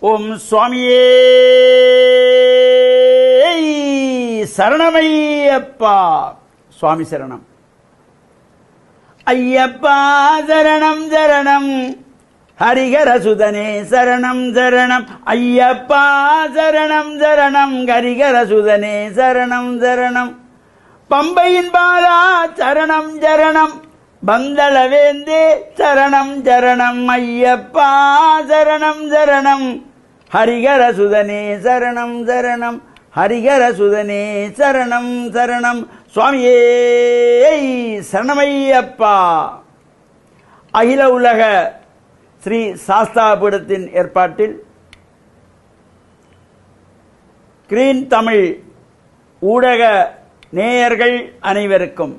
ஓம் சுவாமியே சரணமையப்பா. சுவாமி சரணம். ஐயப்பா சரணம் சரணம், ஹரிகரசுதனே சரணம் சரணம். ஐயப்பா சரணம் சரணம், ஹரிகரசுதனே சரணம் சரணம். பம்பையின் பாலா சரணம் சரணம், பந்தளவேந்தே சரணம் சரணம். ஐயப்பா சரணம் சரணம், ஹரிகரசுதனே சரணம் சரணம். ஹரிகரசுதனே சரணம் சரணம். சுவாமியே சரணமையப்பா. அகில உலக ஸ்ரீ சாஸ்தாபீடத்தின் ஏற்பாட்டில் கிரீன் தமிழ் ஊடக நேயர்கள் அனைவருக்கும்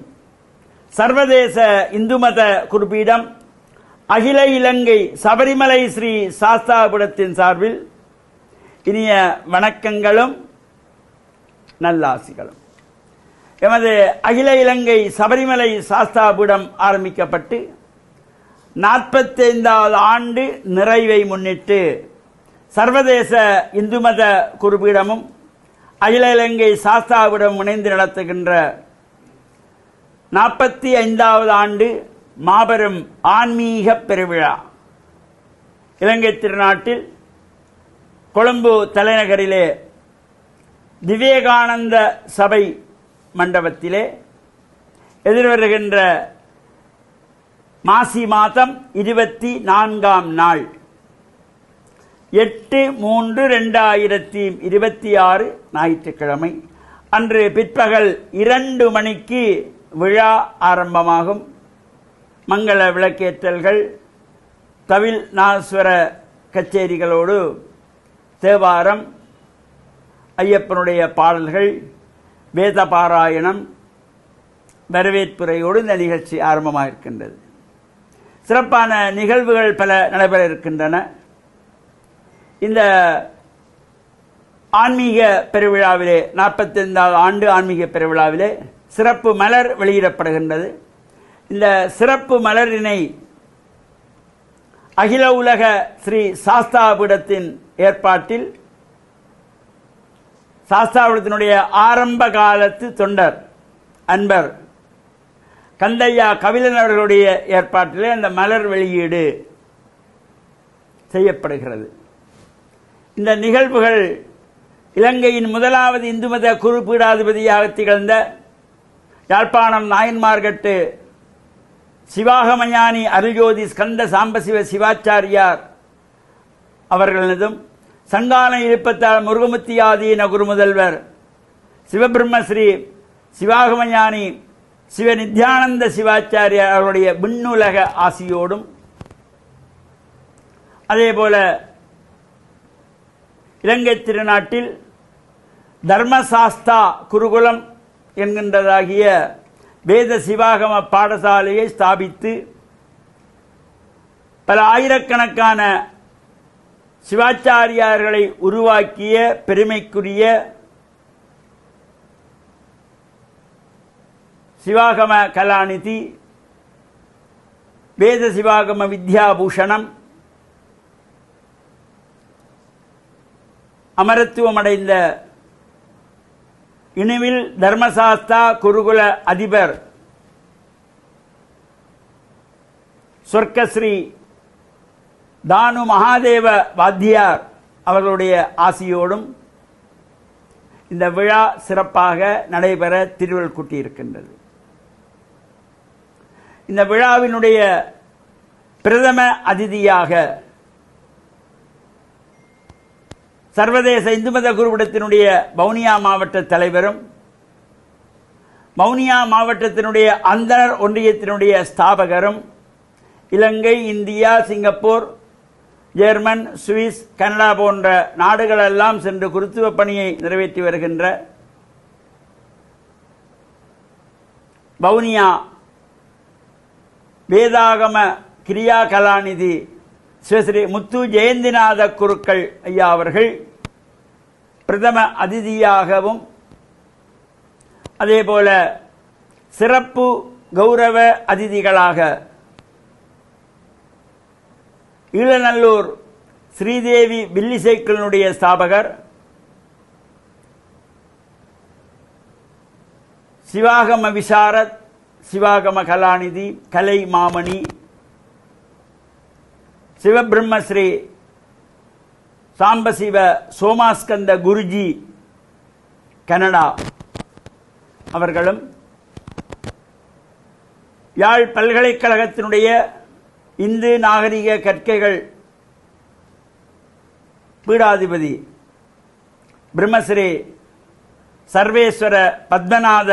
சர்வதேச இந்து மத குருபீடம் அகில இலங்கை சபரிமலை ஸ்ரீ சாஸ்தாபீடத்தின் சார்பில் இனிய வணக்கங்களும் நல்லாசிகளும். எமது அகில இலங்கை சபரிமலை சாஸ்தாபீடம் ஆரம்பிக்கப்பட்டு 45வது ஆண்டு நிறைவை முன்னிட்டு சர்வதேச இந்து மத குருபீடமும் அகில இலங்கை சாஸ்தாபீடம் இணைந்து நடத்துகின்ற 45வது ஆண்டு மாபெரும் ஆன்மீக பெருவிழா இலங்கை திருநாட்டில் கொழும்பு தலைநகரிலே விவேகானந்த சபை மண்டபத்திலே எதிர்வருகின்ற மாசி மாதம் 24ஆம் நாள் 8/3/2026 ஞாயிற்றுக்கிழமை அன்று பிற்பகல் 2 மணிக்கு விழா ஆரம்பமாகும். மங்கள விளக்கேற்றல்கள், தவில் நாஸ்வர கச்சேரிகளோடு தேவாரம், ஐயப்பனுடைய பாடல்கள், வேத பாராயணம், வரவேற்புரையோடு இந்த நிகழ்ச்சி ஆரம்பமாக இருக்கின்றது. சிறப்பான நிகழ்வுகள் பல நடைபெற இருக்கின்றன. இந்த ஆன்மீக பெருவிழாவிலே 45வது ஆண்டு ஆன்மீக பெருவிழாவிலே சிறப்பு மலர் வெளியிடப்படுகின்றது. இந்த சிறப்பு மலரினை அகில உலக ஸ்ரீ சாஸ்தாபீடத்தின் ஏற்பாட்டில் சாஸ்தாபீடத்தினுடைய ஆரம்ப காலத்து தொண்டர் அன்பர் கந்தையா கபிலன் அவர்களுடைய ஏற்பாட்டிலே அந்த மலர் வெளியீடு செய்யப்படுகிறது. இந்த நிகழ்வுகள் இலங்கையின் முதலாவது இந்து மத குருபீடாதிபதியாக திகழ்ந்த யாழ்ப்பாணம் நாயன்மார்கட்டு சிவாகமஞானி அருள்ஜோதி ஸ்கந்த சாம்பசிவ சிவாச்சாரியார் அவர்களதும் சங்கான இருப்பத்தால் முருகமுத்தியாதீன குருமுதல்வர் சிவபிரம்மஸ்ரீ சிவாகமஞானி சிவ நித்யானந்த சிவாச்சாரியார் அவருடைய விண்ணுலக ஆசியோடும், அதேபோல இலங்கை திருநாட்டில் தர்மசாஸ்தா குருகுலம் என்கின்றதாகிய வேத சிவாகம பாடசாலையை ஸ்தாபித்து பல ஆயிரக்கணக்கான சிவாச்சாரியார்களை உருவாக்கிய பெருமைக்குரிய சிவாகம கலாநிதி வேத சிவாகம வித்யாபூஷணம் அமரத்துவமடைந்த இனிவில் தர்மசாஸ்தா குருகுல அதிபர் சொர்க்கஸ்ரீ தானு மகாதேவ வாத்தியார் அவர்களுடைய ஆசியோடும் இந்த விழா சிறப்பாக நடைபெற திருவள் கூட்டியிருக்கின்றது. இந்த விழாவினுடைய பிரதம அதிதியாக சர்வதேச இந்து மத குருபீடத்தினுடைய வவுனியா மாவட்ட தலைவரும் வவுனியா மாவட்டத்தினுடைய அந்தனர் ஒன்றியத்தினுடைய ஸ்தாபகரும் Ilangai, India, Singapore, German, Swiss, Canada போன்ற நாடுகளெல்லாம் சென்று குருத்துவ பணியை நிறைவேற்றி வருகின்ற வவுனியா வேதாகம கிரியா கலாநிதி சிவஸ்ரீ முத்து ஜெயந்திநாத குருக்கள் ஐயா அவர்கள் பிரதம அதிதியாகவும், அதேபோல சிறப்பு கௌரவ அதிதிகளாக ஈழநல்லூர் ஸ்ரீதேவி வில்லிசைக்கிளினுடைய ஸ்தாபகர், சிவாகம விசாரத், சிவாகம கலாநிதி, கலை மாமணி, சிவபிரம்மஸ்ரீ சாம்பசிவ சோமாஸ்கந்த குருஜி கனடா அவர்களும், யாழ் பல்கலைக்கழகத்தினுடைய இந்து நாகரிக கற்கைகள் பீடாதிபதி பிரம்மஸ்ரீ சர்வேஸ்வர பத்மநாத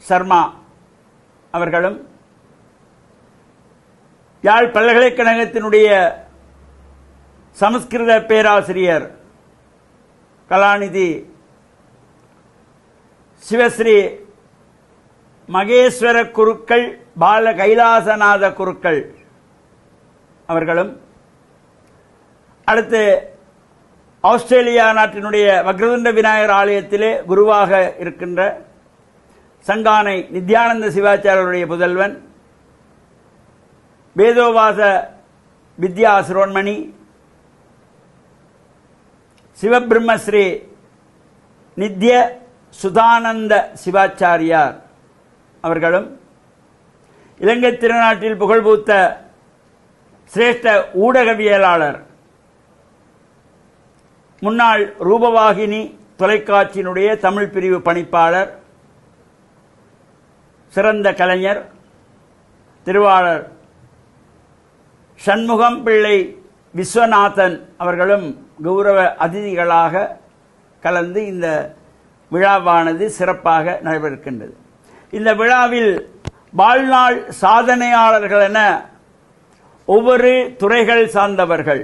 சர்மா அவர்களும், யாழ் பல்கலைக்கழகத்தினுடைய சமஸ்கிருத பேராசிரியர் கலாநிதி சிவஸ்ரீ மகேஸ்வர குருக்கள் பால கைலாசநாத குருக்கள் அவர்களும், அடுத்து ஆஸ்திரேலியா நாட்டினுடைய வக்ரதுண்ட விநாயகர் ஆலயத்திலே குருவாக இருக்கின்ற சங்கானை நித்யானந்த சிவாச்சாரியருடைய புதல்வன் வேதோவாச வித்யா சிரோன்மணி சிவபிரம்மஸ்ரீ நித்ய சுதானந்த சிவாச்சாரியார் அவர்களும், இலங்கை திருநாட்டில் புகழ்பூத்த சிரேஷ்ட ஊடகவியலாளர், முன்னாள் ரூபவாகினி தொலைக்காட்சியினுடைய தமிழ் பிரிவு பணிப்பாளர், சிறந்த கலைஞர், திருவாளர் சண்முகம் பிள்ளை விஸ்வநாதன் அவர்களும் கௌரவ அதிதிகளாக கலந்து இந்த விழாவானது சிறப்பாக நடைபெறுகின்றது. இந்த விழாவில் வாழ்நாள் சாதனையாளர்கள் என ஒவ்வொரு துறைகள் சார்ந்தவர்கள்,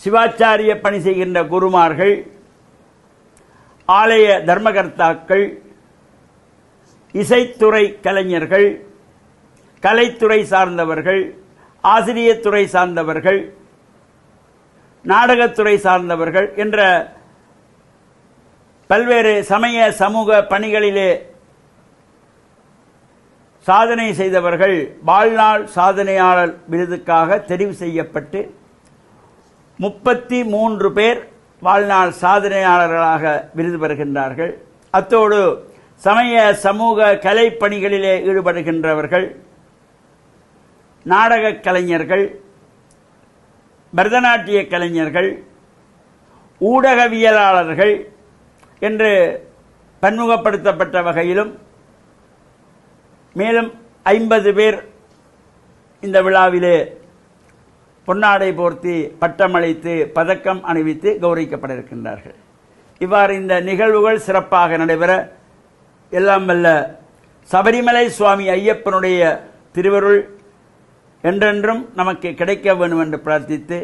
சிவாச்சாரிய பணி செய்கின்ற குருமார்கள், ஆலய தர்மகர்த்தாக்கள், இசைத்துறை கலைஞர்கள், கலைத்துறை சார்ந்தவர்கள், ஆசிரியத்துறை சார்ந்தவர்கள், நாடகத்துறை சார்ந்தவர்கள் என்ற பல்வேறு சமய சமூக பணிகளிலே சாதனை செய்தவர்கள் வாழ்நாள் சாதனையாளர் விருதுக்காக தெரிவு செய்யப்பட்டு 33 பேர் வாழ்நாள் சாதனையாளர்களாக விருது பெறுகின்றார்கள். அத்தோடு சமய சமூக கலை பணிகளிலே ஈடுபடுகின்றவர்கள், நாடக கலைஞர்கள், பரதநாட்டிய கலைஞர்கள், ஊடகவியலாளர்கள் என்று பன்முகப்படுத்தப்பட்ட வகையிலும் மேலும் 50 பேர் இந்த விழாவிலே பொன்னாடை போர்த்தி பட்டமளித்து பதக்கம் அணிவித்து கௌரவிக்கப்பட இருக்கின்றார்கள். இவ்வாறு இந்த நிகழ்வுகள் சிறப்பாக நடைபெற எல்லாம் வல்ல சபரிமலை சுவாமி ஐயப்பனுடைய திருவருள் என்றென்றும் நமக்கு கிடைக்க வேண்டும் என்று பிரார்த்தித்து,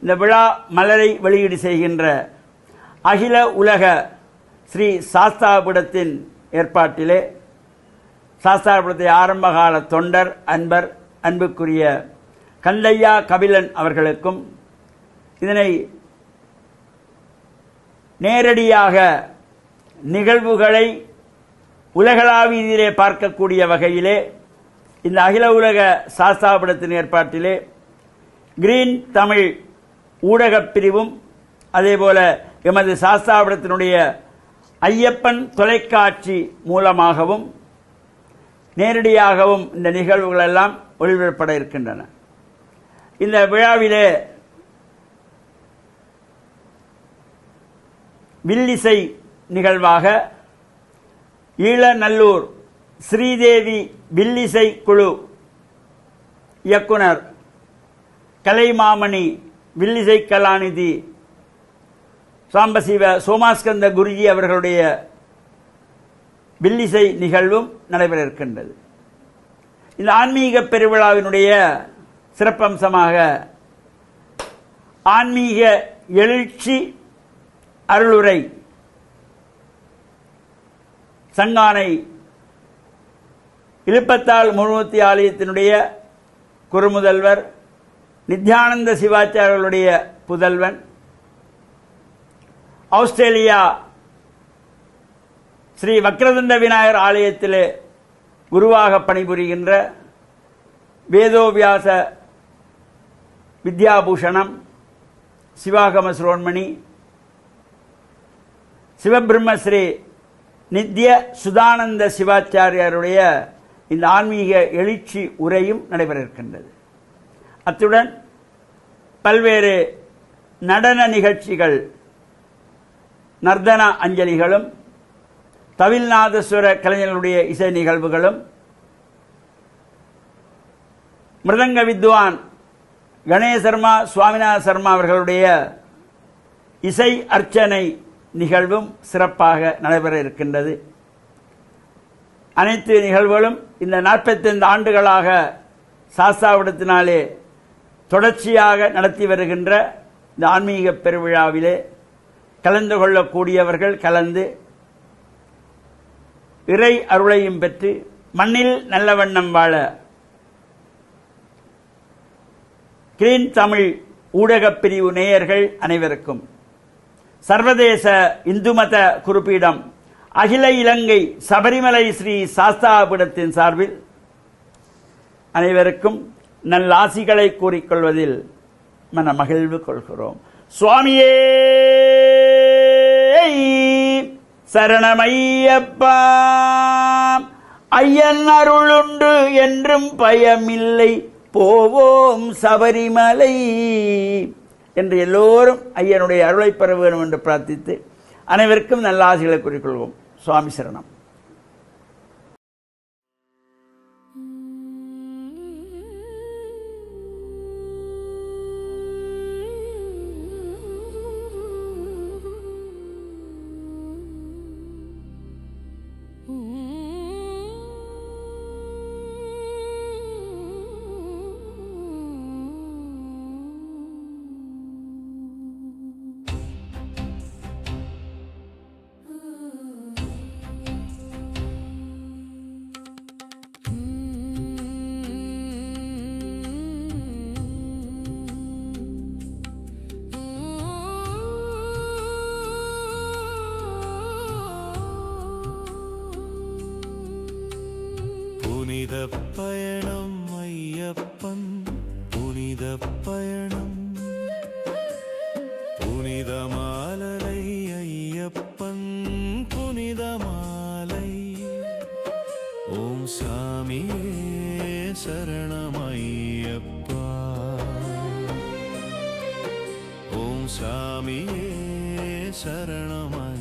இந்த விழா மலரை வெளியீடு செய்கின்ற அகில உலக ஸ்ரீ சாஸ்தாபுடத்தின் ஏற்பாட்டிலே சாஸ்தாபுரத்தை ஆரம்பகால தொண்டர் அன்பர் அன்புக்குரிய கந்தையா கபிலன் அவர்களுக்கும், இதனை நேரடியாக நிகழ்வுகளை உலகளாவியிலே பார்க்கக்கூடிய வகையிலே இந்த அகில உலக சாஸ்தாபுரத்தின் ஏற்பாட்டிலே கிரீன் தமிழ் ஊடகப் பிரிவும் அதேபோல எமது சாஸ்தாபுரத்தினுடைய ஐயப்பன் தொலைக்காட்சி மூலமாகவும் நேரடியாகவும் இந்த நிகழ்வுகள் எல்லாம் ஒளிபரப்பட இருக்கின்றன. இந்த விழாவிலே வில்லிசை நிகழ்வாக ஈழநல்லூர் ஸ்ரீதேவி வில்லிசை குழு இயக்குனர் கலைமாமணி வில்லிசை கலாநிதி சாம்பசிவ சோமாஸ்கந்த குருஜி அவர்களுடைய வில்லிசை நிகழ்வும் நடைபெற இருக்கின்றது. இந்த ஆன்மீக பெருவிழாவினுடைய சிறப்பம்சமாக ஆன்மீக எழுச்சி அருளுரை சங்கானை இலுப்பத்தாள் முழுமூர்த்தி ஆலயத்தினுடைய குருமுதல்வர் நித்யானந்த சிவாச்சாரியர்களுடைய புதல்வன், ஆஸ்திரேலியா ஸ்ரீ வக்ரதுண்ட விநாயகர் ஆலயத்திலே குருவாக பணிபுரிகின்ற வேதோவியாச வித்யாபூஷணம், சிவாகம சிரோன்மணி, சிவபிரம்மஸ்ரீ நித்ய சுதானந்த சிவாச்சாரியாருடைய இந்த ஆன்மீக எழுச்சி உரையும் நடைபெற இருக்கின்றது. அத்துடன் பல்வேறு நடன நிகழ்ச்சிகள், நர்தன அஞ்சலிகளும், தவில்நாதஸ்வர கலைஞர்களுடைய இசை நிகழ்வுகளும், மிருதங்க வித்வான் கணேஷ் சர்மா, சுவாமிநாத சர்மா அவர்களுடைய இசை அர்ச்சனை நிகழ்வும் சிறப்பாக நடைபெற இருக்கின்றது. அனைத்து நிகழ்வுகளும் இந்த 45 ஆண்டுகளாக சாஸ்தாவிடத்தினாலே தொடர்ச்சியாக நடத்தி வருகின்ற இந்த ஆன்மீக பெருவிழாவிலே கலந்து கொள்ளக்கூடியவர்கள் கலந்து இறை அருளையும் பெற்று மண்ணில் நல்ல வண்ணம் வாழ கிரீன் தமிழ் ஊடகப் பிரிவு நேயர்கள் அனைவருக்கும் சர்வதேச இந்து மத குறிப்பீடம் அகில இலங்கை சபரிமலை ஸ்ரீ சாஸ்தாபீடத்தின் சார்பில் அனைவருக்கும் நல்லாசிகளை கூறிக்கொள்வதில் மன மகிழ்வு கொள்கிறோம். சுவாமியே சரணமையப்பா, ஐயன் அருளுண்டு என்றும் பயமில்லை, போவோம் சபரிமலை என்று எல்லோரும் ஐயனுடைய அருளை பெற வேண்டும் என்று பிரார்த்தித்து அனைவருக்கும் நல்ல ஆசைகளை கூறிக்கொள்வோம். சுவாமி சரணம். புனித பயணம் ஐயப்பன், புனித பயணம், புனித மாலை ஐயப்பன், புனித மாலை. ஓம் சாமியே சரணம் ஐயப்பா, ஓம் சாமியே சரணம்.